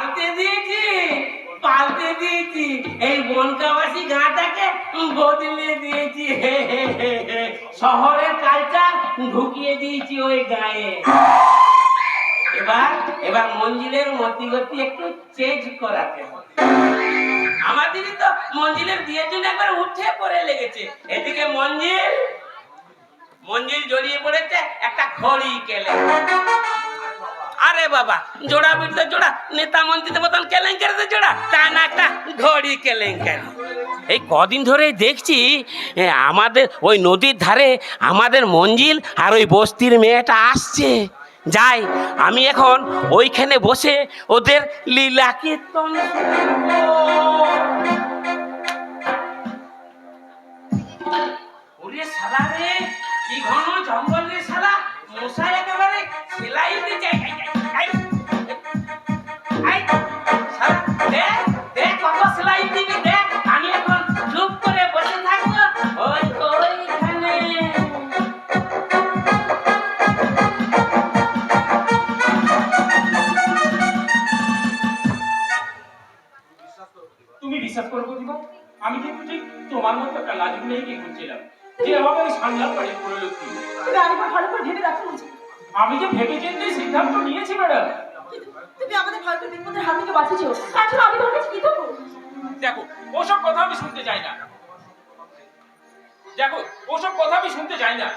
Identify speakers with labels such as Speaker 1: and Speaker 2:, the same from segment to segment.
Speaker 1: পাল্টে দিয়েছি পাল্টে দিয়েছি, এই বনকাবাসী গাঁটাকে বদলে দিয়েছি। শহরের কালচার ঢুকিয়ে দিয়েছি ওই গায়ে। এবার এবার মঞ্জিলের মতিগতি একটু চেঞ্জ করাতে হবে। আমার দিদি তো মঞ্জিলের বিয়ের জন্য একবার উঠে পড়ে লেগেছে। এদিকে মঞ্জিল মঞ্জিল জড়িয়ে পড়েছে একটা ঘড়ি কেলে। আরে বাবা, জোড়া বিটতে জোড়া, নেতা মন্ত্রীদের মতন কেলেঙ্কারিতে জোড়া, তা না একটা ঘড়ি কেলেঙ্কারি। এই কদিন ধরেই দেখছি আমাদের ওই নদীর ধারে আমাদের মঞ্জিল আর ওই বস্তির মেয়েটা আসছে। যাই, আমি এখন ওইখানে বসে ওদের লীলা কীর্তন ওরে শালা রে, কি ঘন জঙ্গল রে শালা, মশা একেবারে সেলাই উঠে যায়। দেখ কত সেলাই দিবি, দেখ আমি এখন চুপ করে বসে থাকবো ওইখানে।
Speaker 2: তুমি বিশ্বাস করো প্রতিভা, আমি কিন্তু ঠিক তোমার মতো একটা লাজুক মেয়েকে খুঁজছিলাম, যে আমাকে ওই সাংলাপ বাড়ি করে লক্ষ্মী।
Speaker 3: তুমি আরেকবার ভালো করে ভেবে দেখো।
Speaker 2: আমি যে ভেবে চিন্তে সিদ্ধান্ত নিয়েছি ম্যাডাম।
Speaker 3: তুমি আমাদের ভয়কে বিপদের হাত থেকে বাঁচিয়েছো, তার জন্য আমি তোমার কাছে কৃতজ্ঞ।
Speaker 2: দেখো, ওসব কথা আমি শুনতে চাই না। দেখো, ওসব কথা আমি শুনতে চাই না।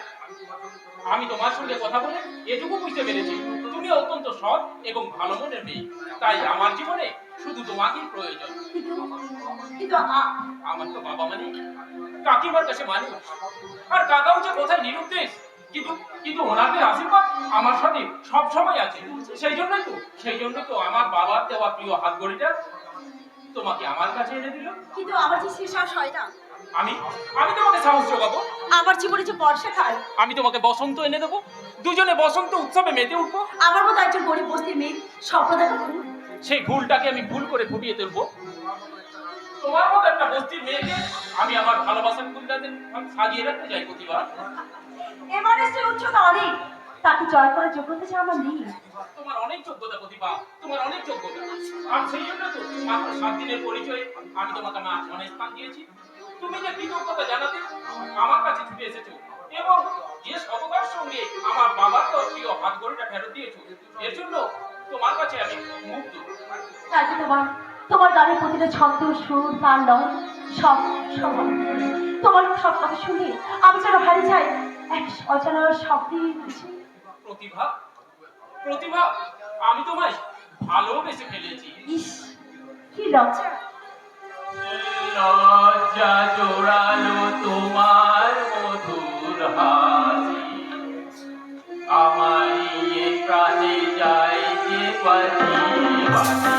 Speaker 2: আমি তোমার সঙ্গে কথা বলে এটুকু বুঝতে পেরেছি, তুমি অত্যন্ত সৎ এবং ভালো মনের মেয়ে। তাই আমার জীবনে শুধু তোমাকেই প্রয়োজন।
Speaker 3: কিন্তু
Speaker 2: আমার তো বাবা মানে কাকিমার কাছে মানুষ, আর কাকাও যে কোথায় নিরুদ্দেশ, কিন্তু কিন্তু ওনাদের আশীর্বাদ আমার সাথে সব সময় আছে। সেই জন্যই তো আমার বাবার দেওয়া প্রিয় হাত ঘড়িটা তোমাকে আমার কাছে এনে দিল।
Speaker 3: কিন্তু আমার যে শেষ সাহস হয় না।
Speaker 2: আমি তোমাকে সাহস যোগাবো।
Speaker 3: আমার জীবনে যে বর্ষা খায়,
Speaker 2: আমি তোমাকে বসন্ত এনে দেবো। দুজনে বসন্ত উৎসবে মেতে উঠবো।
Speaker 3: আমার মতো একজন গরিব বস্তির মেয়ে স্বপ্ন দেখা ভুল।
Speaker 2: সেই ভুলটাকে আমি ভুল করে ফুটিয়ে তুলবো। তোমার মতো একটা বস্তির মেয়েকে আমি আমার ভালোবাসার ফুলটাতে সাজিয়ে রাখতে চাই প্রতিভা।
Speaker 3: এভারেস্টের উচ্চতা অনেক, তাকে জয় করার যোগ্যতা যে আমার নেই।
Speaker 2: তোমার অনেক যোগ্যতা প্রতিভা, তোমার অনেক যোগ্যতা। আর সেই জন্য তো মাত্র 7 দিনের পরিচয়ে আমি তোমাকে আমার আসমানে স্থান দিয়েছি। তুমি যে কৃতজ্ঞতা জানাতে আমার কাছে ছুটে এসেছো এবং যে সততার সঙ্গে আমার বাবার তো প্রিয় হাত ঘড়িটা ফেরত দিয়েছো, এর জন্য তোমার কাছে আমি মুগ্ধ।
Speaker 3: তাকে তোমার গানের প্রতিটা ছন্দ, সুর, তাল, লয় সব তোমার সব কথা শুনে আমি যেন হারিয়ে যাই এক অজানা স্বপ্নের পিছে।
Speaker 2: প্রতিভা, আমি তোমায় ভালোবেসে ফেলেছি।
Speaker 3: ইস, কি লজ্জা।
Speaker 2: লজ্জা জোড়ালো তোমার মধুর হাসি, আমার প্রাণে যায় যে বাজি বাজি।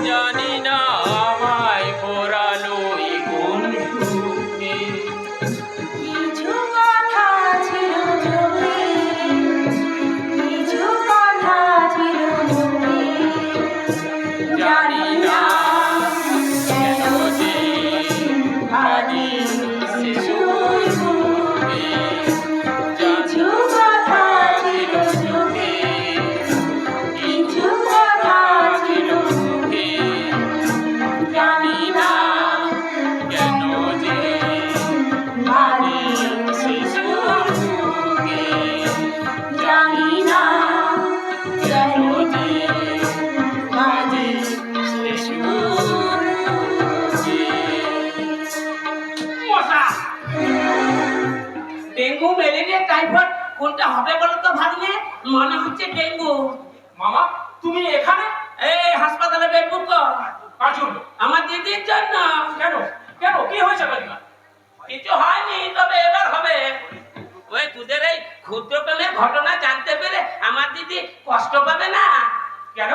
Speaker 2: জানি না আমায় পোড়ালো কোন সুখে,
Speaker 3: কিছু কথা ছিল চোখে, কিছু কথা ছিল চোখে, জানি না কেন যে ভাবি কিছু সুখে, কিছু কথা ছিল চোখে, কিছু কথা ছিল চোখে, জানি না
Speaker 2: কেন যে
Speaker 3: ভাবি কিছু সুখে, জানি না কেন যে ভাবি কিছু সুখে।
Speaker 1: মশা, ডেঙ্গু, ম্যালেরিয়া, টাইফয়েড কোনটা হবে বলো তো ভাগ্নে? মনে হচ্ছে ডেঙ্গু।
Speaker 2: মামা, তুমি এখানে?
Speaker 1: এই হাসপাতালে বেড বুক কর।
Speaker 2: কার জন্য?
Speaker 1: আমার দিদির জন্য।
Speaker 2: কেন কেন কি হয়েছে কাকিমা?
Speaker 1: কিছু হয়নি, তবে এবার হবে। ওই তোদের এই ক্ষুদ্র প্রেমের ঘটনা জানতে পেরে আমার দিদি কষ্ট পাবে না?
Speaker 2: কেন?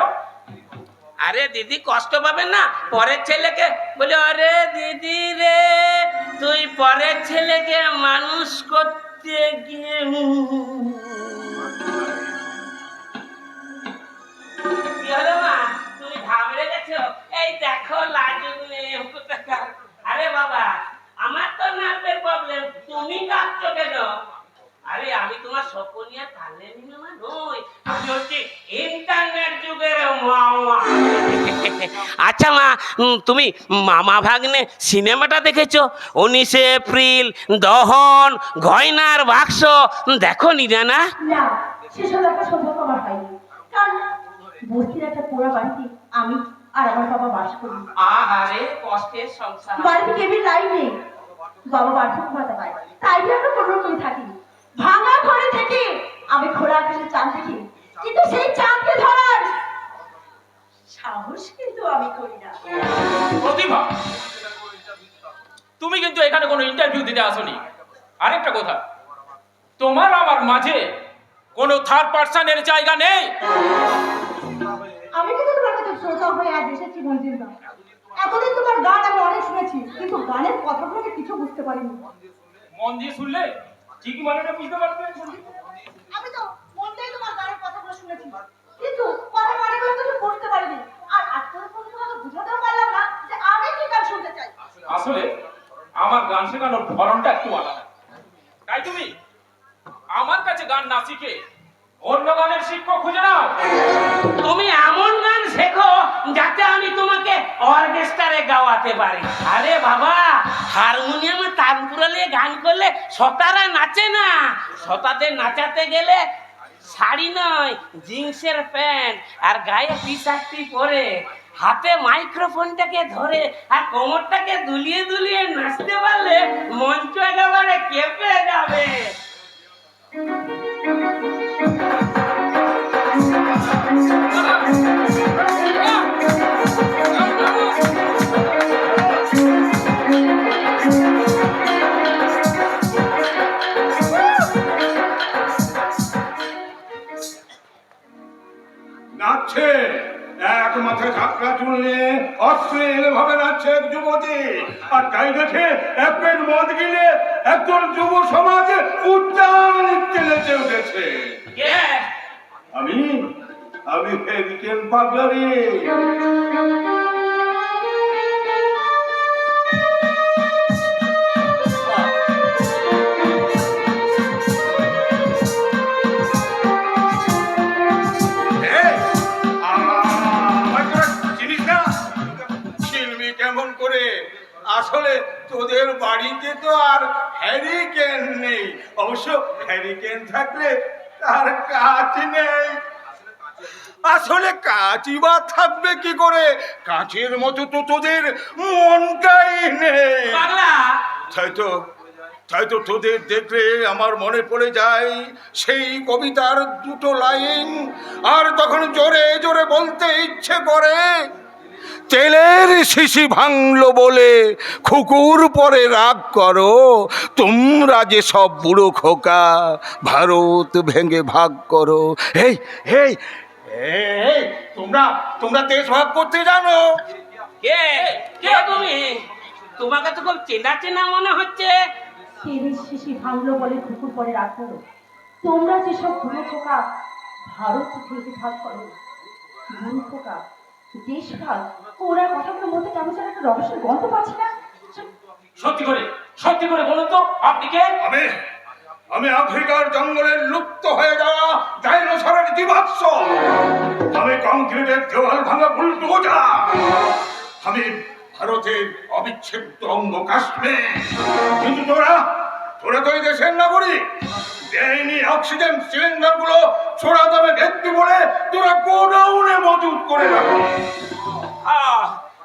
Speaker 1: আরে দিদি কষ্ট পাবে না, পরের ছেলেকে বলে আরে দিদি রে তুই পরের ছেলেকে মানুষ করতে গিয়ে তোমার স্বপনিয়া কালে নিমা নই, আমি হচ্ছে ইন্টারনেট যুগের মামা। আচ্ছা মা, তুমি মামা ভাগ্নে সিনেমাটা দেখেছো? 19 এপ্রিল, দহন, গয়নার বাক্স দেখো নি না?
Speaker 3: না, সেসব একটা সৌভাগ্য আমার হয়নি। কারণ বস্তির একটা পোড়া বাড়িতে আমি আর আমার বাবা বাস করি।
Speaker 1: আহারে কষ্টের সংসার।
Speaker 3: বাড়িতে কেবিল লাইন নেই, বাবা বার্ধক্য ভাতা পায়, তাই দিয়ে আমরা কোনো রকমে থাকি। ভাঙা ঘরে থেকে আমি খোলা আকাশে চাঁদ দেখি, কিন্তু সেই চাঁদকে ধরার সাহস কিন্তু আমি করি না।
Speaker 2: প্রতিভা, তুমি কিন্তু এখানে কোনো ইন্টারভিউ দিতে আসোনি। আরেকটা কথা, তোমার আমার মাঝে কোনো থার্ড পার্সনের জায়গা নেই।
Speaker 3: আমি কিন্তু তোমার কাছে শ্রোতা হয়ে আজ এসেছি মঞ্জিলদা। এতদিন তোমার গান আমি অনেক শুনেছি, কিন্তু গানের কথাগুলো আমি কিছু বুঝতে পারিনি।
Speaker 2: মন দিয়ে শুনলে ঠিক মানেটা বুঝতে পারবে।
Speaker 3: আমি তো মন দিয়ে তোমার গানের কথাগুলো শুনেছি, কিন্তু কথা মানেগুলো কিছু বুঝতে পারিনি। আর আজ পর্যন্ত তোমাকে বুঝাতেও পারলাম না যে আমি কি গান শুনতে চাই।
Speaker 2: আসলে আমার গান শেখানোর ধরনটা একটু আলাদা, তাই তুমি আমার কাছে গান না শিখে অন্য গানের শিক্ষক খুঁজে নাও।
Speaker 1: তুমি এমন গান শেখো যাতে আমি তোমাকে অর্কেস্ট্রারে গাওয়াতে পারি। আরে বাবা, হারমোনিয়ামে তাল কুড়ালে গান করলে সতারা নাচে না। সতাদের নাচাতে গেলে শাড়ি নয়, জিন্সের প্যান্ট আর গায়ে টি শার্টটি পরে হাতে মাইক্রোফোনটাকে ধরে আর কোমরটাকে দুলিয়ে দুলিয়ে নাচতে পারলে মঞ্চ একেবারে কেঁপে যাবে।
Speaker 4: নাচছে এক মাথায় ঝাঁকড়া চুল নিয়ে অশ্লীল ভাবে নাচছে এক যুবতী, আর তাই দেখে এক পেট মদ গিলে একজন যুব সমাজ উদ্যান নৃত্যে নেচে উঠেছে।
Speaker 1: কে?
Speaker 4: আমি আমি হেরিকেন পাগলারি। কেমন করে? আসলে তোদের বাড়িতে তো আর হ্যারিকেন নেই। অবশ্য হ্যারিকেন থাকলে তার কাজ নেই। আসলে কাঁচি বা থাকবে কি করে? কাঁচের মতো তো তোদের মনটাই নেই।
Speaker 1: পাগলা,
Speaker 4: তাই তো তোদের দেখলে আমার মনে পড়ে যায় সেই কবিতার দুটো লাইন, আর তখন জোরে জোরে বলতে ইচ্ছে করে, তেলের শিশি ভাঙলো বলে খুকুর পরে রাগ করো, তোমরা যে সব বুড়ো খোকা ভারত ভেঙে ভাগ করো। এই এই এই তোমরা দেশ ভাগ করতে জানো?
Speaker 1: কে? কে তুমি? তোমাকে তো খুব চেনা চেনা মনে হচ্ছে।
Speaker 3: তেলের শিশি ভাঙলো বলে কুকুর পরে রাগ করো, তোমরা যেসব বুড়ো খোকা ভারত থেকে ভাগ করো। বুড়ো খোকা, দেশ ভাগ, ওরা কথাগুলো মধ্যে কেমন যেন একটা রহস্যের গল্প পাচ্ছি না।
Speaker 2: সত্যি করে বলুন তো, আপনি কে?
Speaker 4: আমি আফ্রিকার জঙ্গলের লুপ্ত হয়ে যাওয়া ডাইনোসরের জীবাশ্ম। আমি কংক্রিটের দেওয়াল ভাঙা বুলডোজার। আমি ভারতের অবিচ্ছেদ্য অঙ্গ কাশ্মীর। কিন্তু তোরা তো এই দেশের নাগরিক। দেয়নি অক্সিজেন সিলিন্ডার গুলো ছোড়া দামে ভেত্তি বলে তোরা গোডাউনে মজুত করে রাখো।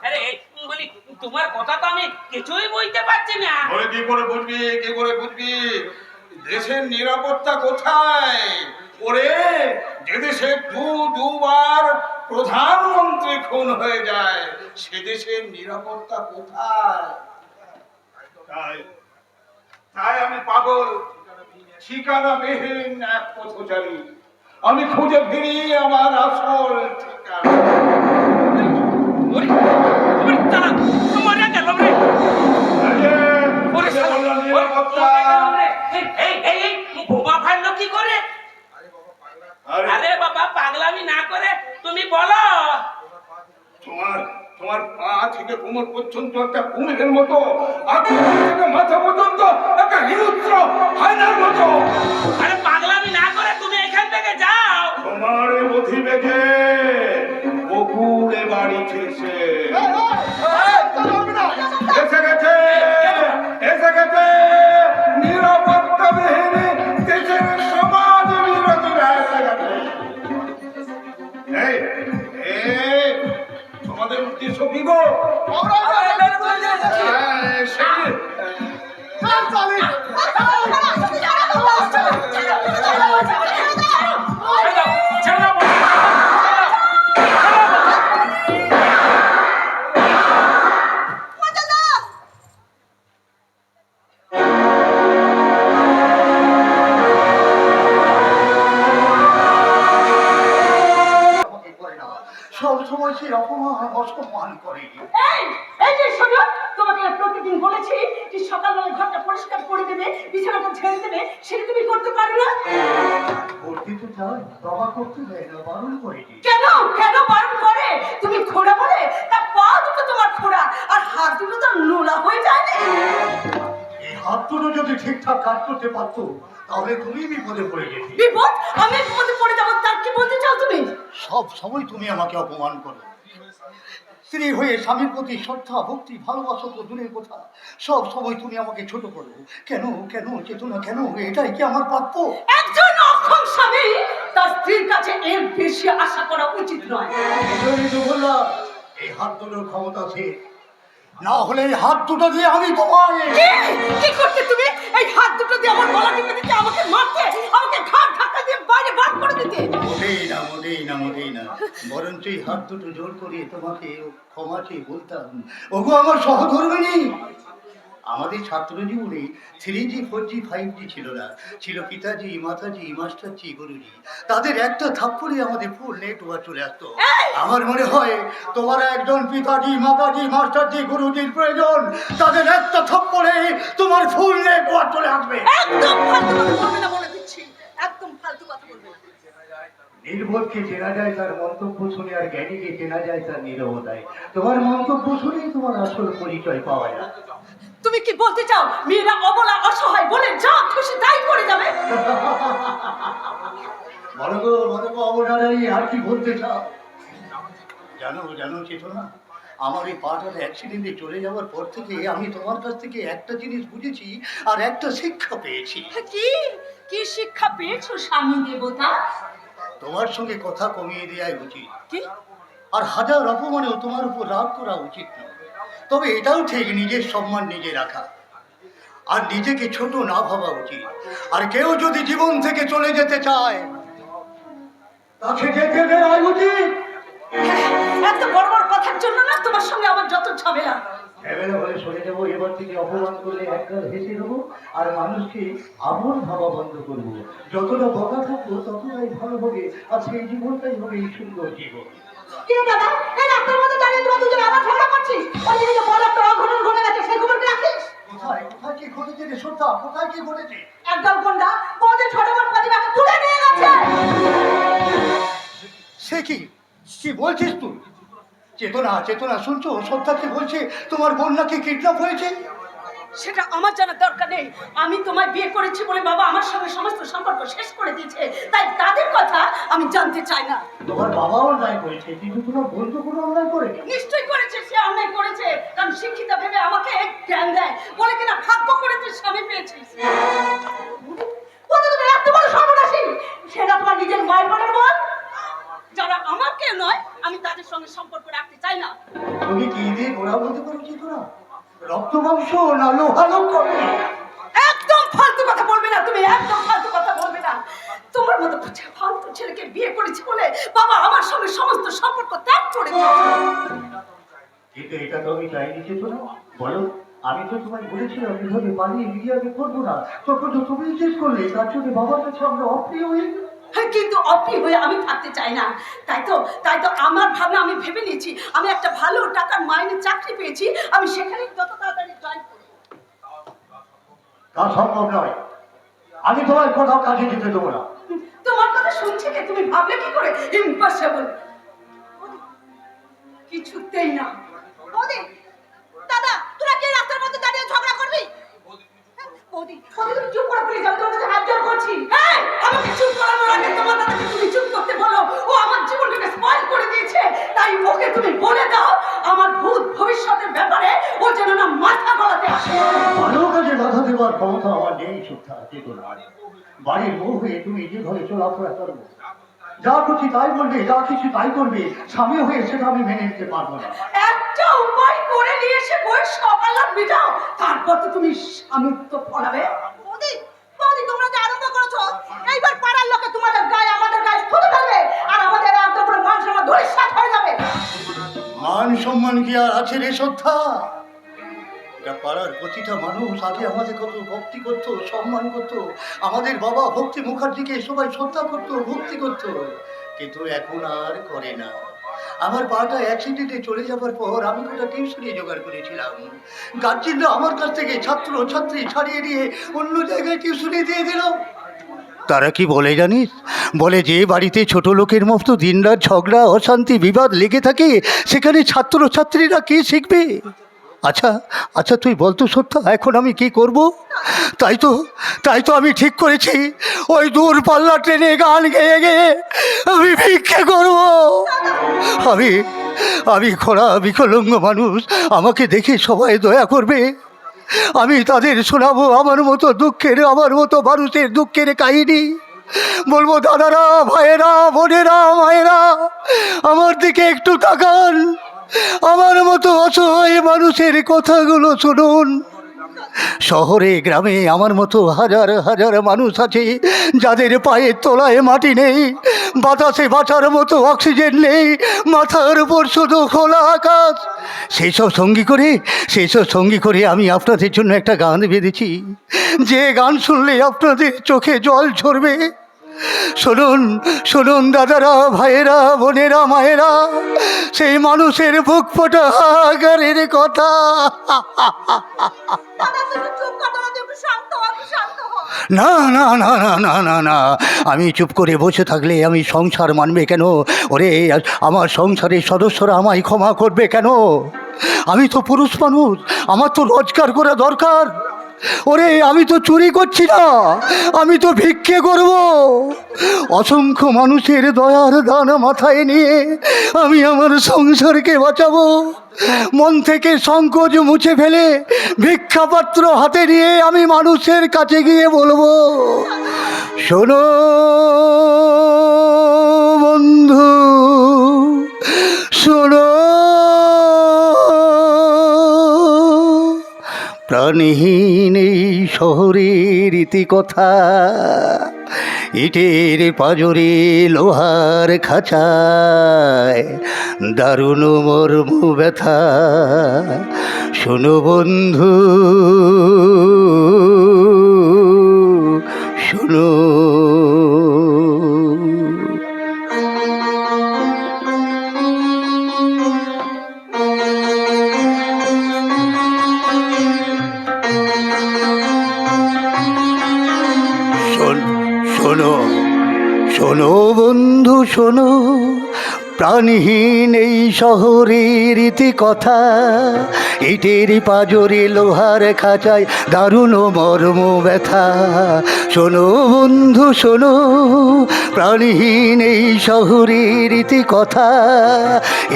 Speaker 1: আরে বলি, তোমার কথা তো আমি কিছুই বুঝতে পারছি না।
Speaker 4: বলে কি করে বুঝবি? দেশের নিরাপত্তা কোথায়? ওরে, যে দেশে দুবার প্রধানমন্ত্রী খুন হয়ে যায়, সে দেশের নিরাপত্তা কোথায়? তাই আমি পাগল, ঠিকানাবিহীন এক পথচারী। আমি খুঁজে ফিরি আমার আসল ঠিকানা।
Speaker 1: কি করে? আরে বাবা, পাগলামি না করে তুমি বলো।
Speaker 4: তোমার পা থেকে কোমর পর্যন্ত একটা কুমিরের মতো, আর থেকে মাথা পর্যন্ত একটা হিংস্র হায়নার মতো।
Speaker 1: আরে পাগলামি
Speaker 4: সবসময় সেই অপমান অসম্মান করে।
Speaker 3: এই এই যে শোনো, তোমাকে আমি প্রতিদিন বলেছি যে সকালবেলা ঘরটা পরিষ্কার করে দেবে, বিছানাটা ঝেড়ে দেবে, সেটা তুমি করতে পারো না।
Speaker 4: করতে তো চাই, বাবা করতে দেয় না, বারণ করে দিই।
Speaker 3: কেন কেন বারণ করে? তুমি খোড়া বলে তা পা দুটো তোমার খোড়া, আর হাত দুটো তো নোলা হয়ে যায় না।
Speaker 4: এই হাত দুটো যদি ঠিকঠাক কাজ করতে পারতো তাহলে তুমি বিপদে পড়ে যেতে।
Speaker 3: বিপদ? আমি বিপদে পড়ে যাবো তার কি বলতে চাও তুমি?
Speaker 4: সব সময় তুমি আমাকে অপমান করো। স্ত্রী হয়ে স্বামীর প্রতি শ্রদ্ধা ভক্তি ভালোবাসা তো দূরের কথা, সব সময় তুমি আমাকে ছোট করো। কেন কেন চেতনা কেন? এটাই কি আমার প্রাপ্য?
Speaker 3: একজন অক্ষম স্বামী তার স্ত্রীর কাছে এর বেশি আশা করা উচিত নয়।
Speaker 4: এজন্যই তো বললাম এই হাত দুটোর ক্ষমতা আছে, না হলে এই হাত দুটো দিয়ে আমি তোমায়।
Speaker 3: কি করতে তুমি? এই হাত দুটো দিয়ে আমার গলা টিপে দিতে, আমাকে মারতে, আমাকে ঘাট ধাক্কা দিয়ে বাইরে বার করে দিতে।
Speaker 4: মোটেই না, মোটেই না, মোটেই না। বরঞ্চ এই হাত দুটো জোর করে তোমাকে ক্ষমা চেয়ে বলতাম, ওগো আমার সহধর্মিণী, আমাদের ছাত্র জীবনে 3G 4G 5G ছিল না, ছিল পিতাজি মাতাজি মাস্টারজি গুরুজি। তাদের একটা থাপ্পড়ে আমাদের ফুল নেটওয়ার্ক চলে আসতো। আমার মনে হয় তোমার একজন পিতাজি মাতাজি মাস্টারজি গুরুজির প্রয়োজন, তাদের একটা থাপ্পড়ে তোমার ফুল নেটওয়ার্ক চলে আসবে।
Speaker 3: একদম ফালতু কথা বলবে না বলে দিচ্ছি, একদম ফালতু কথা বলবে না।
Speaker 4: নির্বোধকে চেনা যায় তার মন্তব্য শুনে, আর জ্ঞানীকে চেনা যায় তার নীরবতায়। তোমার মন্তব্য শুনেই তোমার আসল পরিচয় পাওয়া যায়।
Speaker 3: তুমি কি বলতে চাও মেয়েরা অবলা অসহায় বলে যা খুশি তাই করে যাবে?
Speaker 4: বলো গো অবনারাই, আর কি বলতে চাও? জানো জানো চেতনা, আমার এই পাটার অ্যাক্সিডেন্টে চলে যাওয়ার পর থেকে আমি তোমার কাছ থেকে একটা জিনিস বুঝেছি আর একটা শিক্ষা পেয়েছি।
Speaker 3: কি কি শিক্ষা পেয়েছো স্বামী দেবতা?
Speaker 4: তোমার সঙ্গে কথা কমিয়ে দেওয়াই উচিত,
Speaker 3: কি?
Speaker 4: আর হাজার অপমানেও তোমার উপর রাগ করা উচিত না। তবে এটাও ঠিক, নিজের সম্মান নিজে রাখা আর নিজেকে ছোট না ভাবা উচিত। আর কেউ যদি জীবন থেকে চলে যেতে চায় তাকে যেতে দেওয়া উচিত।
Speaker 3: এত বড় বড় কথার জন্য না তোমার সঙ্গে আমার যত ঝামেলা।
Speaker 4: ঝামেলা হলে সরে যাবো, এবার থেকে অপমান করলে একবার হেসে দেবো আর মানুষকে আপন ভাবা বন্ধ করবো। যতটা বকা থাকবো ততটাই ভালো হবে, আর সেই জীবনটাই হবে এই সুন্দর জীবন।
Speaker 3: কি রে দাদা, এই রাস্তার মধ্যে দাঁড়িয়ে তোরা দুজন আবার ঝগড়া করছিস? ওইদিকে যে বড় একটা অঘটন ঘটে গেছে সেই খবর কি রাখিস?
Speaker 4: কোথায় কোথায় কি ঘটেছে রে শ্রদ্ধা, কোথায় কি ঘটেছে?
Speaker 3: একদল গুন্ডা বউদের ছোট বোন প্রতিমাকে তুলে নিয়ে গেছে।
Speaker 4: সে কি কি বলছিস তুই? চেতনা চেতনা শুনছো, শ্রদ্ধা কি বলছে তোমার বোন নাকি কিডন্যাপ হয়েছে?
Speaker 3: সেটা আমার জানার দরকার নেই। আমি তোমায় বিয়ে করেছি বলে বাবা আমার সঙ্গে সমস্ত সম্পর্ক শেষ করে দিয়েছে, তাই তাদের কথা আমি জানতে চাই না।
Speaker 4: তোমার বাবাও অন্যায় করেছে, কিন্তু তোমার বোন তো কোনো অন্যায় করেনি।
Speaker 3: নিশ্চয়ই করেছে, সে অন্যায় করেছে, কারণ শিক্ষিত ভেবে আমাকে জ্ঞান দেয়, বলে কিনা ভাগ্য করে তুই স্বামী পেয়েছিস। তুমি এত বড় সর্বনাশী, সেটা তোমার নিজের মায়ের বোনের বল। যারা আমাকে নয় আমি তাদের সঙ্গে সম্পর্ক রাখতে চাই না।
Speaker 4: তুমি কি দিয়ে গোড়া বলতে পারো চেতনা? রক্ত মাংস না লোহা লক্ষ্য?
Speaker 3: একদম ফালতু কথা বলবে না তুমি, একদম ফালতু কথা বলবে না। তোমার মতো ফালতু ছেলেকে বিয়ে করেছি বলে বাবা আমার সঙ্গে সমস্ত সম্পর্ক ত্যাগ করে দিয়েছে।
Speaker 4: কিন্তু এটা তো আমি চাইনি চেতনা। বলো, আমি তো তোমায় বলেছিলাম এভাবে পালিয়ে বিয়ে করবো না, তখন তো তুমি চেষ্টা করলে, তার জন্য বাবার কাছে আমরা অপ্রিয় হয়ে গেলাম।
Speaker 3: হ্যাঁ, কিন্তু অপ্রিয় হয়ে আমি থাকতে চাই না। তাই তো আমার ভাবনা আমি ভেবে নিয়েছি, আমি একটা ভালো টাকার মাইনে চাকরি পেয়েছি, আমি সেখানে যত তাড়াতাড়ি জয়েন করব।
Speaker 4: তা সম্ভব নয়, আমি তোমার কোথাও কাজে যেতে দেবো না।
Speaker 3: তোমার কথা শুনছি কে? তুমি ভাবলে কি করে? ইম্পসিবল, কিছুতেই না। ওদি দাদা, তোরা কি রাস্তার মধ্যে দাঁড়িয়ে ঝগড়া করবি? ওদি তুমি চুপ করে প্লিজ, আমি তোমার কাছে হাত জোড় করছি। হ্যাঁ, আমাকে চুপ করানোর আগে তোমার দাদাকে তুমি চুপ করতে বলো। ও আমার জীবনটাকে স্পয়েল করে দিয়েছে, তাই ওকে তুমি বলে দাও আমার ভূত ভবিষ্যতের ব্যাপারে ও যেন না মাথা গলাতে আসে।
Speaker 4: ভালো কাজে বাধা দেওয়ার ক্ষমতা আমার নেই শ্রদ্ধা চেতনা। বাড়ির বউ হয়ে তুমি যেভাবে চলাফেরা করবো, যা খুশি তাই বলবে, যা কিছু তাই করবে, স্বামী হয়ে সেটা আমি মেনে নিতে পারবো না।
Speaker 3: একটা উপায় করে নিয়ে এসে বই সকাল বিটাও, তারপর তো তুমি স্বামীত্ব ফলাবে। মোদি তোমরা যে আরম্ভ করেছো, এইবার পাড়ার লোকে তোমাদের গায়ে আমাদের গায়ে ফুটে ফেলবে, আর আমাদের একদম পুরো মান সম্মান ধূলিসাৎ হয়ে যাবে।
Speaker 4: মান সম্মান কি আর আছে রে শ্রদ্ধা? এটা পাড়ার প্রতিটা মানুষ আগে আমাদের কত ভক্তি করতো, সম্মান করতো। আমাদের বাবা ভক্তি মুখার্জিকে সবাই শ্রদ্ধা করতো, ভক্তি করতো, কিন্তু এখন আর করে না।
Speaker 5: আমার বাটা অ্যাক্সিডেন্টে চলে যাবার পর আমি একটা টিউশনি জোগাড় করেছিলাম। গার্জেনরা আমার কাছ থেকে ছাত্র ছাত্রী ছাড়িয়ে নিয়ে অন্য জায়গায় টিউশনি দিয়ে দিল। তারা কি বলে জানিস? বলে যে বাড়িতে ছোট লোকের মতো দিনরাত ঝগড়া অশান্তি বিবাদ লেগে থাকে সেখানে ছাত্র ছাত্রীরা কি শিখবে? আচ্ছা আচ্ছা তুই বলতো সত্য, এখন আমি কি করব? তাই তো আমি ঠিক করেছি ওই দূরপাল্লা ট্রেনে গান গেয়ে গেয়ে আমি ভিক্ষে করব। আমি খোড়া বিকলাঙ্গ মানুষ, আমাকে দেখে সবাই দয়া করবে। আমি তাদের শোনাবো আমার মতো মানুষের দুঃখের কাহিনী। বলবো দাদারা, ভাইয়েরা, বোনেরা, মায়েরা, আমার দিকে একটু তাকান, আমার মতো অসহায় মানুষের কথাগুলো শুনুন। শহরে গ্রামে আমার মতো হাজার হাজার মানুষ আছে যাদের পায়ের তলায় মাটি নেই, বাতাসে বাঁচার মতো অক্সিজেন নেই, মাথার উপর শুধু খোলা আকাশ। সেসব সঙ্গী করে আমি আপনাদের জন্য একটা গান বেঁধেছি, যে গান শুনলে আপনাদের চোখে জল ঝরবে। শুনুন দাদারা, ভাইয়েরা, বোনেরা, মায়েরা, সেই মানুষের বুক ফোটা হাহাকারের কথা। না না না না না না না, আমি চুপ করে বসে থাকলে আমি সংসার মানবে কেন? ওরে, আমার সংসারের সদস্যরা আমায় ক্ষমা করবে কেন? আমি তো পুরুষ মানুষ, আমার তো রোজগার করা দরকার। ওরে, আমি তো চুরি করছি না, আমি তো ভিক্ষে করব। অসংখ্য মানুষের দয়ার দান মাথায় নিয়ে আমি আমার সংসারকে বাঁচাবো। মন থেকে সংকোচ মুছে ফেলে ভিক্ষাপাত্র হাতে নিয়ে আমি মানুষের কাছে গিয়ে বলবো, শোনো বন্ধু, শোনো, প্রাণহীন এই শহরের ইতিকথা, ইটের পাঁজরে লোহার খাঁচায় দারুণ মর্ম ব্যথা। শোনো বন্ধু, শোনো। শোনো বন্ধু, শোনো, প্রাণহীন এই শহরের ইতিকথা, ইটের পাঁজরে লোহার খাঁচায় দারুণ মর্ম ব্যথা। শোনো বন্ধু, শোনো, প্রাণহীন এই শহরের ইতিকথা,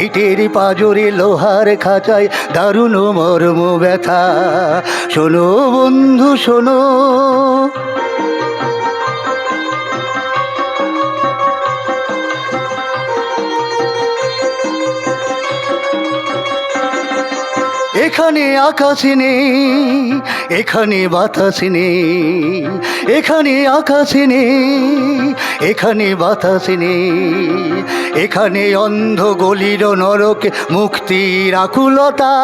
Speaker 5: ইটের পাঁজরে লোহার খাঁচায় দারুণ মর্ম ব্যথা। শোনো বন্ধু, শোনো। এখানে আকাশ নেই, এখানে বাতাস নেই, এখানে আকাশ নেই, এখানে বাতাস নেই, এখানে অন্ধ গলির নরক মুক্তির আকুলতা।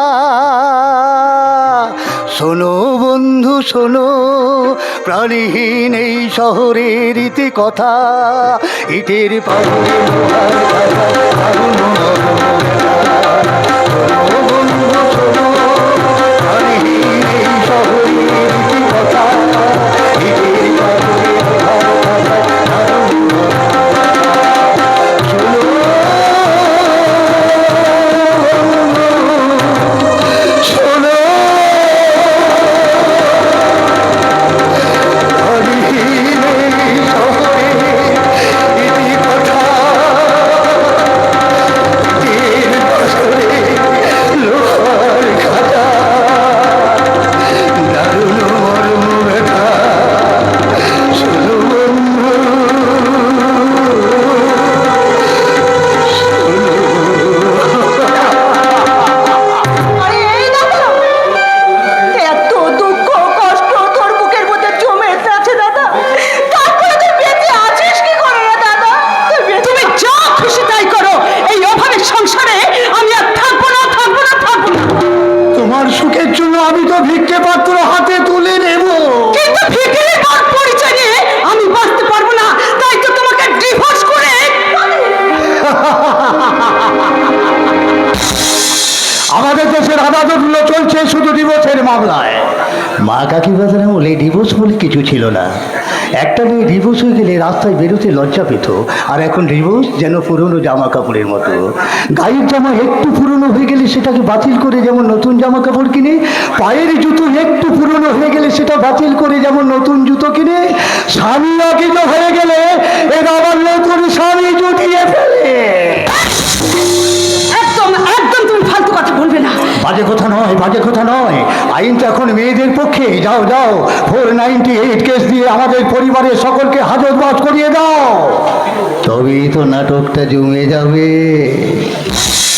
Speaker 5: শোনো বন্ধু, শোনো, প্রাণহীন এই শহরের ইতিকথা, ইটের পাঁজরে লোহার খাঁচায় দারুণ মর্ম ব্যথা। শোনো বন্ধু, শোনো, প্রাণহীন এই শহরের ইতিকথা, ইটের পাঁজরে লোহার খাঁচায় দারুণ মর্ম ব্যথা। শোনো, শোনো, প্রাণহীন এই শহরের ইতিকথা, ইটের পাঁজরে লোহার চলছে শুধু ডিভোর্সের মামলায়। মা কাকিমাদের আমলে ডিভোর্স বলে কিছু ছিল না। একটা মেয়ে ডিভোর্স হয়ে গেলে রাস্তায় বেরোতে লজ্জা পেত, আর এখন ডিভোর্স যেন পুরনো জামা কাপড়ের মতো। গায়ের জামা একটু পুরনো হয়ে গেলে সেটাকে বাতিল করে যেমন নতুন জামা কাপড় কিনে, পায়ের জুতো একটু পুরনো হয়ে গেলে সেটা বাতিল করে যেমন নতুন জুতো কিনে, স্বামী অকিত হয়ে গেলে এর আবার নতুন স্বামী জুটিয়ে ফেলে।
Speaker 3: একদম একদম তুমি ফালতু কথা বলবে না।
Speaker 5: বাজে কথা নয়, বাজে কথা নয়। আইন তো এখন মেয়েদের পক্ষে। যাও যাও, 498 কেস দিয়ে আমাদের পরিবারের সকলকে হাজতবাস করিয়ে দাও, তবেই তো নাটকটা জমে যাবে।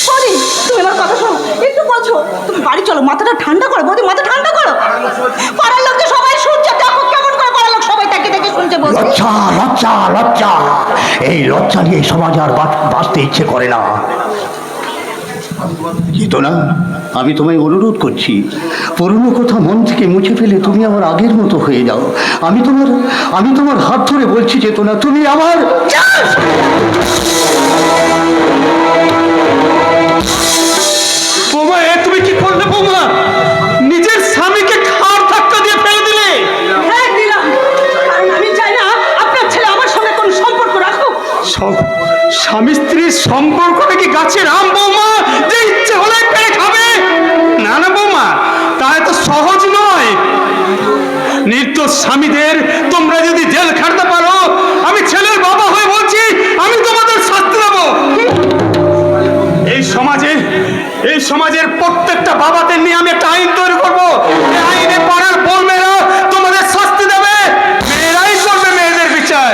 Speaker 3: বৌদি, তুমি আমার কথা শোনো, একটু বোঝো। তুমি বাড়ি চলো, মাথাটা ঠান্ডা করো বৌদি, মাথা ঠান্ডা করো। পাড়ার লোককে সবাই শুনছে, দেখো কেমন করে পাড়ার লোক সবাই তাকে দেখে শুনছে। বৌদি,
Speaker 5: লজ্জা লজ্জা লজ্জা, এই লজ্জা নিয়ে সমাজ আর বাঁচতে ইচ্ছে করে না। তো না, আমি তোমায় অনুরোধ করছি, পুরনো কথা মন থেকে মুছে ফেলে তুমি আমার আগের মতো হয়ে যাও। আমি তোমার হাত ধরে বলছি যে না, তুমি আমার।
Speaker 6: বৌমা, এ তুমি কি করলে বৌমা? নিজের স্বামীকে খাড় ধাক্কা দিয়ে ফেলে দিলে।
Speaker 3: হ্যাঁ দিলাম, কারণ আমি চাই না আপনার ছেলে আমার সঙ্গে কোনো সম্পর্ক রাখুক।
Speaker 6: স্বামী স্ত্রীর সম্পর্কটা কি গাছের আম বৌমা, যে ইচ্ছে হলে পেরে খাবে? না না বৌমা, তা এত সহজ নয়। নির্দোষ স্বামীদের তোমরা যদি জেল খাটতে পারো, আমি ছেলের বাবা হয়ে বলছি, আমি তোমাদের শাস্তি দেবো। এই সমাজের প্রত্যেকটা বাবাদের নিয়ে আমি একটা আইন তৈরি করবো। এই আইনে পাড়ার বোনেরা তোমাদের শাস্তি দেবে, মেয়েরাই করবে মেয়েদের বিচার।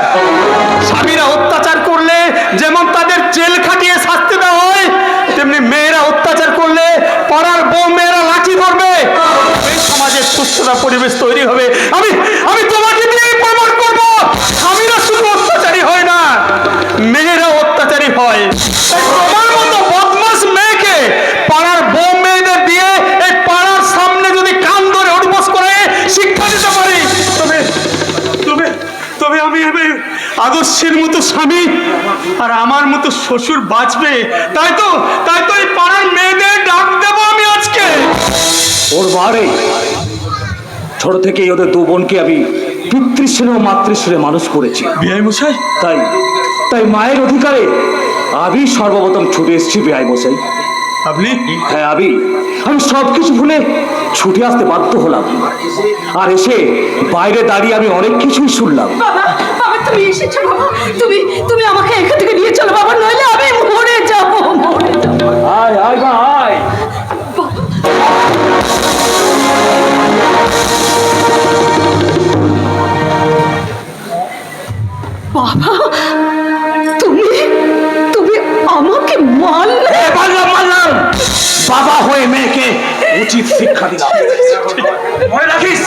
Speaker 6: স্বামীরা অত্যাচার করলে যেমন তাদের জেল খাটিয়ে শাস্তি দেওয়া হয়, তেমনি মেয়েরা অত্যাচার করলে পাড়ার বউ মেয়েরা লাঠি ধরবে। এই সমাজের সুস্থতা পরিবেশ তৈরি হবে। আমি তোমাকে দিয়ে প্রমাণ করবো, স্বামীরা শুধু অত্যাচারী হয় না, মেয়েরা অত্যাচারী হয়। তাই তোমার মতো বদমাস মেয়েকে পাড়ার বউ মেয়েদের দিয়ে এই পাড়ার সামনে যদি কান ধরে অডিপোস করে শিক্ষা দিতে পারি, তবে আমি আদর্শের মতো স্বামী আর আমার মতো শ্বশুর বাঁচবে। তাই তো এই পাড়ার মেয়েদের ডাক দেবো আমি আজকে।
Speaker 7: ওর বাড়ি ছোট থেকেই ওদের দু বোনকে আমি পিতৃস্নেহ মাতৃস্নেহে মানুষ করেছি।
Speaker 6: বিআই মশাই,
Speaker 7: তাই মায়ের অধিকারে আমি সর্বপ্রথম ছুটে এসেছি বিআই মশাই।
Speaker 6: আপনি?
Speaker 7: হ্যাঁ, আমি সবকিছু ভুলে ছুটে আসতে বাধ্য হলাম। আর এসে বাইরে দাঁড়িয়ে আমি অনেক কিছুই শুনলাম।
Speaker 3: বাবা, বাবা তুমি এসেছো বাবা, তুমি আমাকে এখান থেকে নিয়ে চলো বাবা, নইলে আমি মরে যাবো।
Speaker 7: আয় আয় মা আয়।
Speaker 3: বাবা, তুমি আমাকে মারলে?
Speaker 7: মারলাম। বাবা হয়ে মেয়েকে উচিত শিক্ষা দিলাম। মনে রাখিস,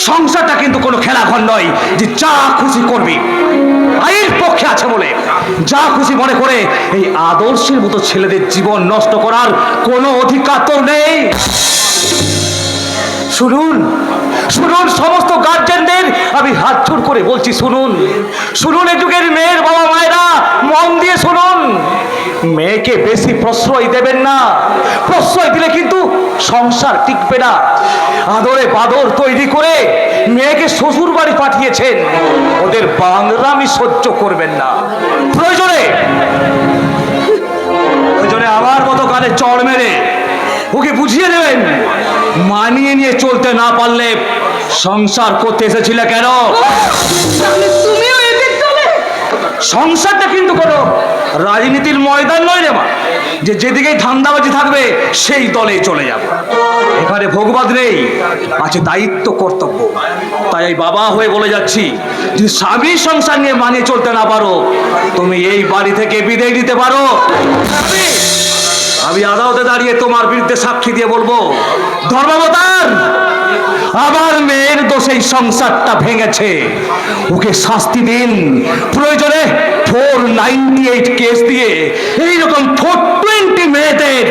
Speaker 7: সংসারটা কিন্তু কোনো খেলাঘর নয় যে যা খুশি করবি। আইনের পক্ষে আছে বলে যা খুশি মনে করে এই আদর্শের মতো ছেলেদের জীবন নষ্ট করার কোনো অধিকার তো নেই। শুনুন সমস্ত গার্জেনদের আমি হাত জোড় করে বলছি, শুনুন এই যুগের মেয়ের বাবা মায়েরা, মন দিয়ে শুনুন। মেয়েকে বেশি প্রশ্রয় দেবেন না, প্রশ্রয় দিলে কিন্তু সংসার টিকবে না। আদরে বাদর তৈরি করে মেয়েকে শ্বশুর বাড়ি পাঠিয়েছেন, ওদের বাংলামি সহ্য করবেন না। প্রয়োজনে আমার মতো কানে চড় মেরে ওকে বুঝিয়ে দেবেন, মানিয়ে নিয়ে চলতে না পারলে সংসার করতে এসেছিলে কেন?
Speaker 3: তুমিও এদের দলে?
Speaker 7: সংসারটা কিন্তু কোনো রাজনীতির ময়দান নয় রে মা, যে যেদিকেই ধান্দাবাজি থাকবে সেই দলে চলে যাবে। এখানে ভোগবাদ নেই, আছে দায়িত্ব কর্তব্য। তাই এই বাবা হয়ে বলে যাচ্ছি, যদি স্বামী সংসার নিয়ে মানিয়ে চলতে না পারো, তুমি এই বাড়ি থেকে বিদায় নিতে পারো। আমি আদালতে দাঁড়িয়ে তোমার বিরুদ্ধে সাক্ষী দিয়ে বলবো, ধর্মাবতার আমার মেয়ের দোষে এই সংসারটা ভেঙেছে, ওকে শাস্তি দিন। প্রয়োজনে 498 কেস দিয়ে এইরকম 420 মেয়েদের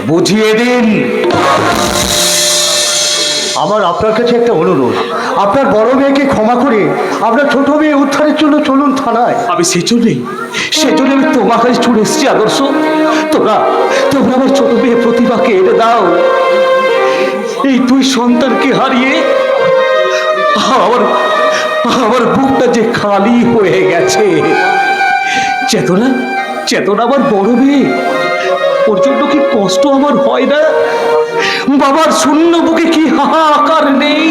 Speaker 7: বুঝিয়ে দিন।
Speaker 5: আমার আপনার কাছে একটা অনুরোধ, আপনার বড় মেয়েকে ক্ষমা করে আপনার ছোট মেয়ে উদ্ধারের জন্য চলুন থানায়।
Speaker 7: আমি সেজন্যই আমি তোমার কাছে ছুটে এসেছি আদর্শ। তোমরা আমার ছোট মেয়ে প্রতিভাকে এনে দাও। এই দুই সন্তানকে হারিয়ে আমার আমার বুকটা যে খালি হয়ে গেছে। চেতনা চেতনা আমার বড় মেয়ে, ওর জন্য কি কষ্ট আমার হয় না? বাবার শূন্য বুকে কি হাহাকার নেই?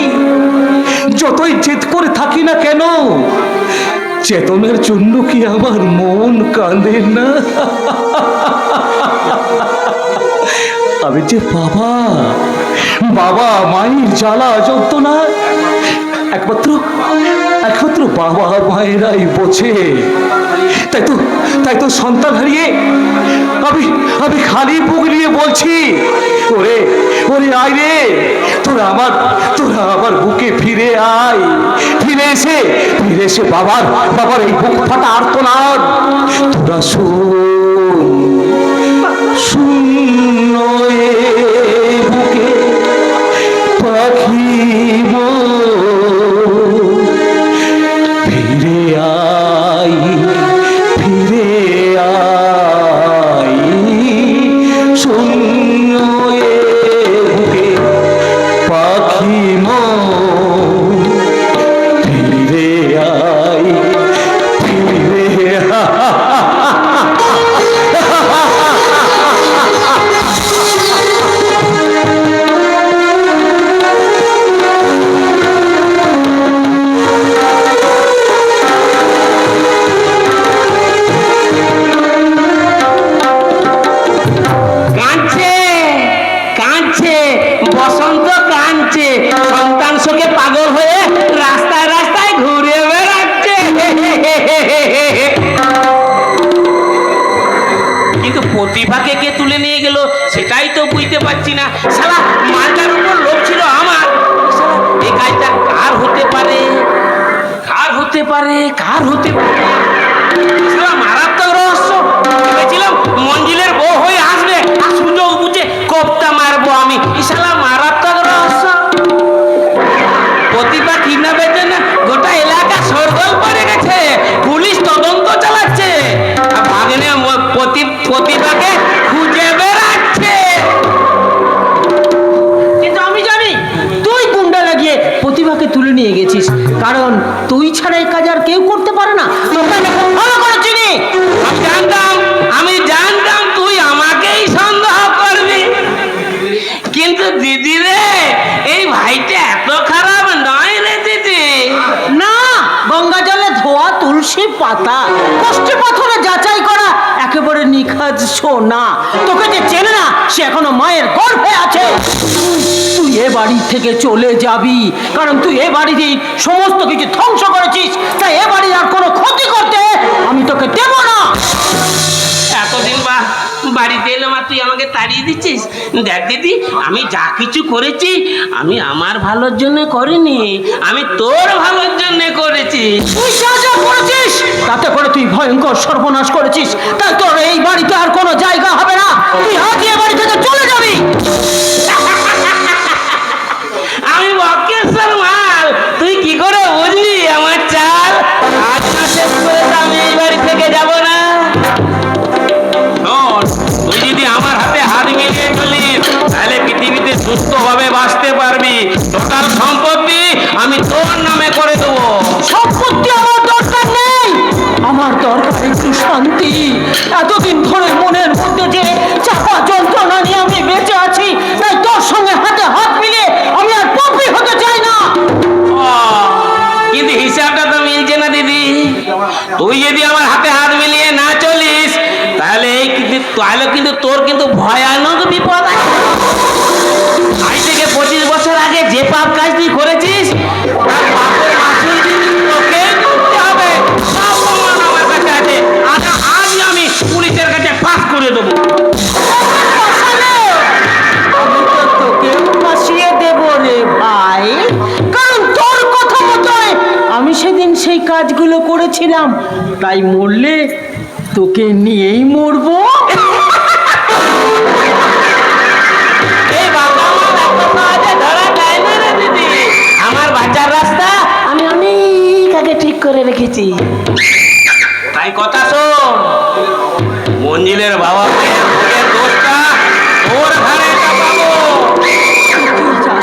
Speaker 7: যতই জেদ করে থাকি না কেন, চেতনার জন্য কি আমার মন কাঁদে না? আমি যে বাবা, বাবা মায়ের জ্বালা যন্ত্রণা একমাত্র একমাত্র বাবা মায়েরাই বোঝে। তাই তো সন্তান হারিয়ে আমি খালি বুক নিয়ে বলছি, ওরে ওরে আয় রে, তোরা আমার বুকে ফিরে আয়, ফিরে এসে বাবার এই বুক ফাটা আর্তনাদ তোরা শূন্য এ বুকে পাখি ফিরে আয় শূন্য এ বুকে পাখি ফিরে আয়
Speaker 1: কাঁদছে কাঁদছে বসন্ত কাঁদছে, সন্তান শোকে পাগল হয়ে রাস্তায় রাস্তায় ঘুরে বেড়াচ্ছে। কিন্তু প্রতিভাকে কে তুলে নিয়ে গেল সেটাই তো বুঝতে পারছি না। শালা মালটার উপর লোভ ছিল আমার। শালা এই কাজটা কার হতে পারে? শালা মারাত্মক রহস্য। ভেবেছিলাম মঞ্জিলের বউ হয়ে আসবে আর সুযোগ বুঝে কোপটা মারবো আমি। শালা মারাত্মক রহস্য। প্রতিভা কিডন্যাপের জন্য গোটা এলাকা সরগোল পড়ে গেছে, পুলিশ তদন্ত চালাচ্ছে, আর ভাগ্নে প্রতিভাকে খুঁজে বেড়াচ্ছে।
Speaker 3: কিন্তু আমি জানি তুই গুন্ডা লাগিয়ে প্রতিভাকে তুলে নিয়ে গেছিস, কারণ তুই ছাড়া এই কাজ আর কেউ করতে পারে না। তোকে আমি খুব ভালো করে চিনি।
Speaker 1: আমি জানতাম তুই আমাকেই সন্দেহ করবি, কিন্তু দিদি রে এই ভাইটা এত খারাপ নয় রে দিদি।
Speaker 3: না, গঙ্গা জলে ধোয়া তুলসী পাতা, কষ্টে পাথরে যাচাই করা একেবারে নিখাজ সোনা। তোকে যে চেনে না সে এখনো মায়ের গর্ভে আছে। তুই এ বাড়ি থেকে চলে যাবি, কারণ তুই এ বাড়িতে সমস্ত কিছু ধ্বংস করেছিস। তাই এ বাড়ির আর কোনো ক্ষতি করতে আমি তোকে দেব না।
Speaker 1: এতদিন বাড়িতে এলাম আর তুই আমাকে তাড়িয়ে দিচ্ছিস? দেখ দিদি, আমি যা কিছু করেছি আমি আমার ভালোর জন্য করিনি, আমি তোর ভালোর জন্য করেছি।
Speaker 3: তুই যা যা করেছিস তাতে করে তুই ভয়ঙ্কর সর্বনাশ করেছিস। তাই তোর এই বাড়িতে আর কোনো জায়গা হবে না। তুই আজ এ বাড়ি থেকে চলে যাবি।
Speaker 1: আমি বক্রেশ্বর মাল, তুই কি করে বুঝলি আমার চাল? আজ না শেষ করে তো আমি এই বাড়ি থেকে যাব না। তুই যদি আমার হাতে হাত মিলিয়ে চলিস তাহলে পৃথিবীতে সুস্থভাবে বাঁচতে পারবি। টোটাল সম্পত্তি আমি তোর নামে করে দেবো।
Speaker 3: সম্পত্তি আমার দরকার নেই, আমার দরকার একটু শান্তি। এতদিন ধরে মনের মধ্যে যে চাপা যন্ত্রণা নিয়ে আমি বেঁচে আছি, তাই তোর সঙ্গে হাতে হাত মিলিয়ে আমি আর পাপী হতে চাই না।
Speaker 1: কিন্তু হিসাবটা তো মিলছে না দিদি। তুই যদি আমার হাতে হাত মিলিয়ে না চলিস তাহলে কিন্তু তোর কিন্তু ভয়ানক বিপদ আছে। আজ থেকে 25 বছর আগে যে পাপ কাজ তুই করেছিস তার পাপের মাসুল কিন্তু তোকে দিতে হবে। সব প্রমাণ আমার কাছে আছে। আজ আমি পুলিশের কাছে ফাঁস করে দেবো।
Speaker 3: আমি তো তোকেও ফাঁসিয়ে দেব রে ভাই, কারণ তোর কথা মতোই আমি সেদিন সেই কাজগুলো করেছিলাম। তাই মরলে তোকে নিয়েই মরবো।
Speaker 1: এই বাবা আমার এত সহজে ধরা যায় না রে দিদি। আমার বাঁচার রাস্তা আমি অনেক আগে ঠিক করে রেখেছি। তাই কথা শোন, মঞ্জিলের বাবা মায়ের ভোগের দোষটা ওর ঘাড়ে চাপাবো।
Speaker 3: তুই যা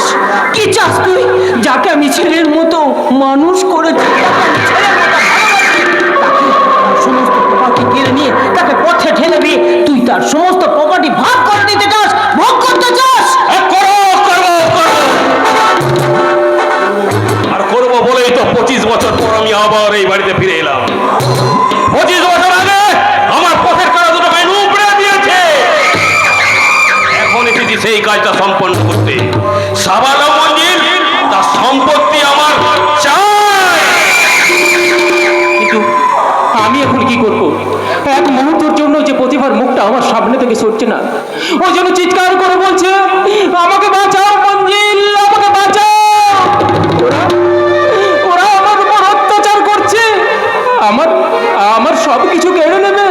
Speaker 8: মানুষ করেছি, তাকে আমি ছেলের মতো ভালোবাসি, তাকে তার সমস্ত প্রপার্টি কেড়ে নিয়ে তাকে পথে ঠেলে দিয়ে তুই তার সমস্ত প্রপার্টি ভাগ করে দিতে চাস, ভোগ করতে চাস?
Speaker 7: করো করো করো, আর করবো বলেই তো 25 বছর পর আমি আবার এই বাড়িতে ফিরে এলাম। 25 বছর আগে আমার পথের কারা দুটো গায়ে উপড়ে দিয়েছে, এখন এসেছি সেই কাজটা সম্পন্ন করতে। সাবালা মঞ্জিল তার সম্পত্তি আমার চাই।
Speaker 6: কিন্তু আমি এখন কি করব? এক মুহূর্তের জন্য যে প্রতিভার মুখটা আমার সামনে থেকে সরছে না, ওই জন্য চিৎকার করে বলছে, আমাকে বাঁচাও মঞ্জিল, আমাকে বাঁচাও। ওরা ওরা আমার উপর অত্যাচার করছে, আমার আমার সব কিছু কেড়ে নেবে।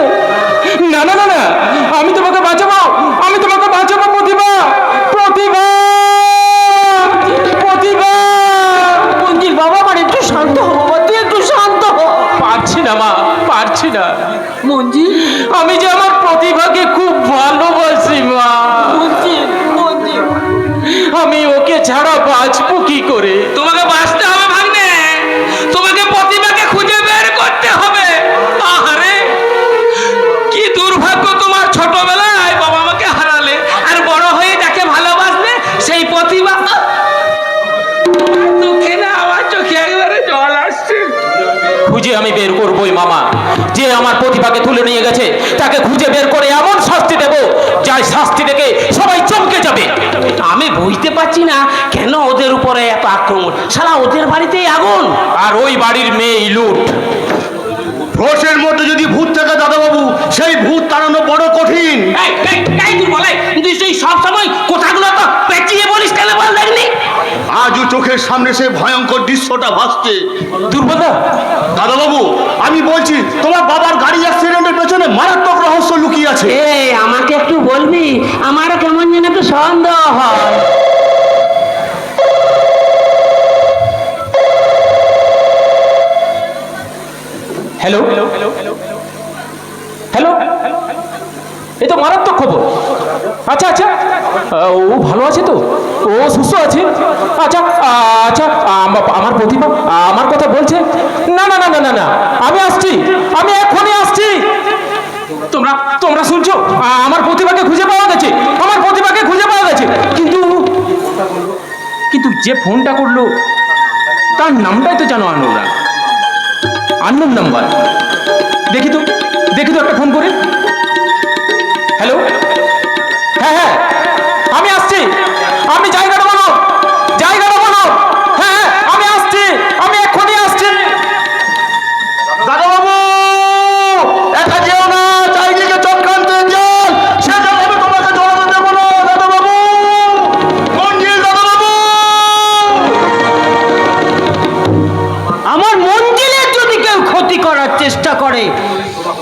Speaker 6: না না না না, আমি তোমাকে বাঁচাবো, আমি তোমাকে বাঁচাবো প্রতিভা, প্রতিভা, প্রতিভা।
Speaker 8: মঞ্জিল বাবা, আমার একটু শান্ত হো বাবা, তুই একটু শান্ত হো।
Speaker 6: পারছি না মা, পারছি না।
Speaker 8: মঞ্জিল,
Speaker 6: আমি যে আমার প্রতিভাকে খুব ভালোবাসি মা,
Speaker 8: মঞ্জিল, মঞ্জিল,
Speaker 6: আমি ওকে ছাড়া বাঁচবো কি করে?
Speaker 1: তোমাকে বাঁচতে হবে ভাগ্নে, তোমাকে প্রতিভাকে খুঁজে বের করতে হবে। আহারে কি দুর্ভাগ্য তোমার, ছোটবেলায় বাবা মাকে হারালে, আর বড় হয়ে যাকে ভালোবাসলে সেই প্রতিভা। দুঃখে না আমার চোখে একবারে জল আসছে।
Speaker 6: খুঁজে আমি বের করবোই মামা, যে আমার প্রতিভাকে তুলে নিয়ে গেছে তাকে খুঁজে বের করে এমন শাস্তি দেব, যাই শাস্তি দেখে সবাই চমকে যাবে।
Speaker 1: আমি বুঝতে পারছি না কেন ওদের উপরে এত আক্রমণ, সারা ওদের বাড়িতেই আগুন।
Speaker 6: আর ওই বাড়ির মেয়ে লুট।
Speaker 5: রোষের মধ্যে যদি ভূত থাকে দাদাবাবু, সেই ভূত তাড়ানো বড় কঠিন।
Speaker 1: তুই বলে তুই সেই সব সময় কথাগুলো তো পেঁচিয়ে বলিস কেন, বল দেখনি?
Speaker 5: আজও চোখের সামনে সেই ভয়ঙ্কর দৃশ্যটা ভাসছে।
Speaker 6: দুর্বলতা,
Speaker 5: দাদাবাবু, আমি বলছি তোমার বাবার গাড়ি অ্যাক্সিডেন্টের পেছনে মারাত্মক রহস্য লুকিয়ে আছে।
Speaker 1: আমাকে একটু বলবি, আমারও কেমন যেন একটু সন্দেহ হয়।
Speaker 6: হ্যালো হ্যালো, এই তো মারাত্মক খবর। আচ্ছা আচ্ছা, ও ভালো আছে তো, ও সুস্থ আছে? আচ্ছা আচ্ছা, আমার প্রতিভা আমার কথা বলছে? না না না না না না, আমি আসছি, আমি এখনই আসছি। তোমরা তোমরা শুনছো? আমার প্রতিভাকে খুঁজে পাওয়া গেছে, আমার প্রতিভাকে খুঁজে পাওয়া গেছে। কিন্তু কিন্তু যে ফোনটা করলো তার নামটাই তো জানো আনোরা, আননোন নাম্বার। দেখি তো দেখি তো একটা ফোন করে। হ্যালো, হ্যাঁ হ্যাঁ, আমি আসছি, আমি জায়গাটা বলো, জায়গাটা বলো। হ্যাঁ হ্যাঁ, আমি আসছি, আমি এক্ষুনি আসছি।
Speaker 5: দাদাবাবু, একা যেও না, চারিদিকে চক্রান্ত জল, সে জল আমি তোমাকে জড়াতে দেবো না দাদাবাবু। মঞ্জিল দাদাবাবু,
Speaker 8: আমার মঞ্জিলের যদি কেউ ক্ষতি করার চেষ্টা করে,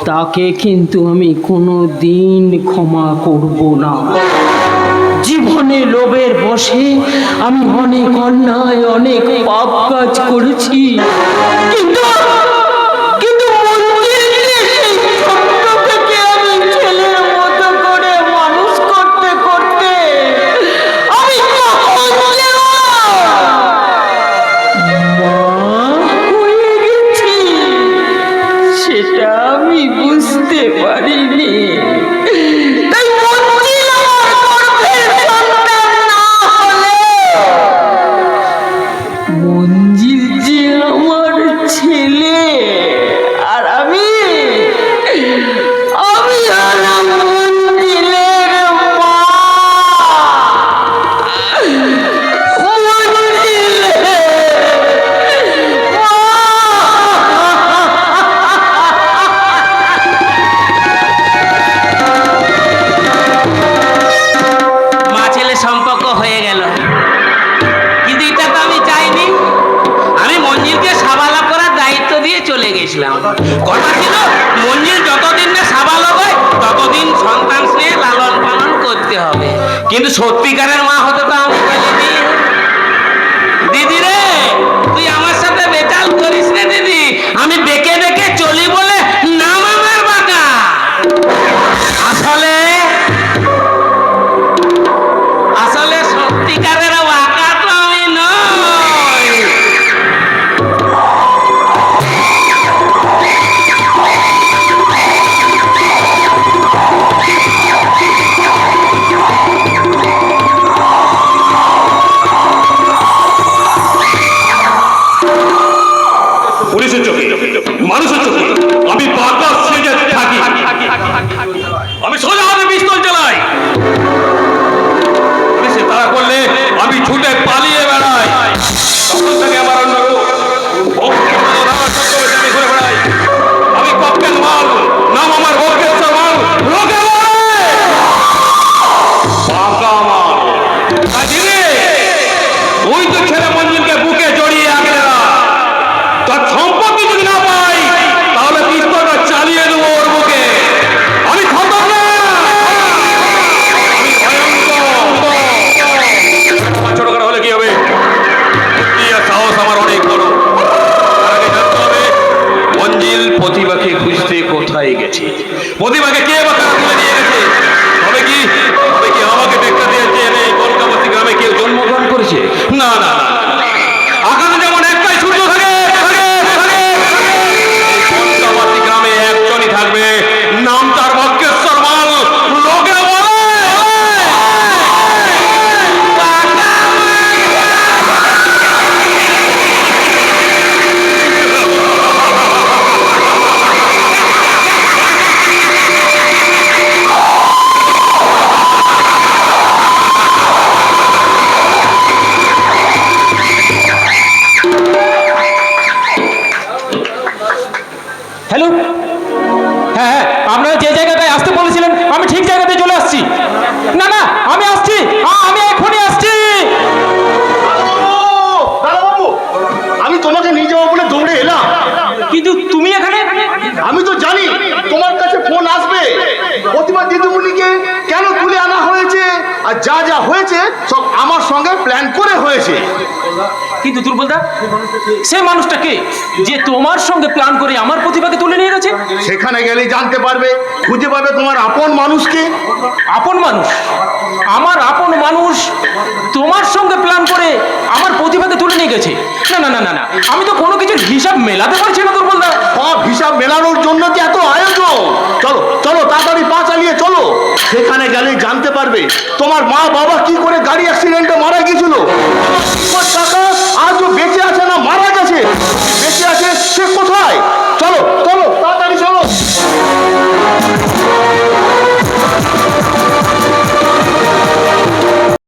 Speaker 8: তাকে কিন্তু আমি কোনো দিন ক্ষমা করব না। জীবনে লোভের বশে আমি অনেক অন্যায়, অনেক পাপ কাজ করেছি, কিন্তু কিন্তু মঞ্জিলকে সেই ছোট্ট থেকে আমি ছেলের মতো করে মানুষ করতে করতে আমি হয়ে গেছি, সেটা আমি বুঝতে পারিনি। তাই মঞ্জিল আমার গর্ভের সন্তান না হলে, মঞ্জিল যে আমার ছেলে, আর আমি হলাম মঞ্জিলের মা।
Speaker 1: মা ছেলে সম্পর্ক হয়ে গেল, কিন্তু এটা তো আমি চাইনি। আমি মঞ্জিলকে সাবালক করার দায়িত্ব দিয়ে চলে গেছিলাম। কথা ছিল মঞ্জিল যতদিন না সাবালক হয় ততদিন সন্তান স্নেহ লালন পালন করতে হবে, কিন্তু সত্যিকারের মা হতে তো আমি বলিনি। দিদি রে, তুই আমার সাথে বেচাল করিস না দিদি, আমি বেঁকে বেঁকে চলি বলে নাম আমার বাঁকা। আসলে আসলে সত্যিকারের বাঁকা তো আমি নই।
Speaker 6: কোথায় গেছে? প্রতিভাকে কে বা কারা তুলে নিয়ে গেছে? তবে কি আমাকে দেখা দিয়েছে এই কলকাতাবাসী গ্রামে কেউ জন্মগ্রহণ করেছে? না না না, আকাশে যেমন একটাই সূর্য থাকে, কলকাতাবাসী গ্রামে একজনই থাকবে, নাম তার ভাগ্যেশ্বর মাল। লোকে বলে
Speaker 2: হ্যালো, হ্যাঁ হ্যাঁ, আপনারা যে জায়গাটায় আসতে বলেছিলেন আমি ঠিক জায়গাতে চলে আসছি। না না, আমি আসছি, আমি এখনই আসছি।
Speaker 9: দাদাবাবু, আমি তোমাকে নিয়ে যাবো বলে দৌড়ে এলাম।
Speaker 2: কিন্তু তুমি এখানে?
Speaker 9: আমি তো জানি তোমার কাছে ফোন আসবে। প্রতিমা দিদিমণিকে কেন তুলে আনা হয়েছে আর যা যা হয়েছে সব আমার সঙ্গে প্ল্যান করে হয়েছে।
Speaker 2: কিন্তু দুর্বলদা, সে মানুষটা কে যে তোমার সঙ্গে প্ল্যান করে আমার প্রতিভাকে তুলে নিয়ে গেছে?
Speaker 9: সেখানে গেলেই জানতে পারবে, খুঁজে পাবে তোমার আপন মানুষকে।
Speaker 2: আপন মানুষ? আমার আপন মানুষ তোমার সঙ্গে প্ল্যান করে আমার প্রতিভাকে তুলে নিয়ে গেছে? না না না না না, আমি তো কোনো কিছুর হিসাব মেলাতে পারছি না দুর্বলদা।
Speaker 9: সব হিসাব মেলানোর জন্য কি এত আয়োজন? চলো চলো, তাড়াতাড়ি পা চালিয়ে চলো। সেখানে গেলেই জানতে পারবে তোমার মা বাবা কি করে গাড়ি অ্যাক্সিডেন্টে মারা গিয়েছিল। তোমার কাকা আজও বেঁচে আছে না মারা গেছে? বেঁচে আছে সে কোথায়? চলো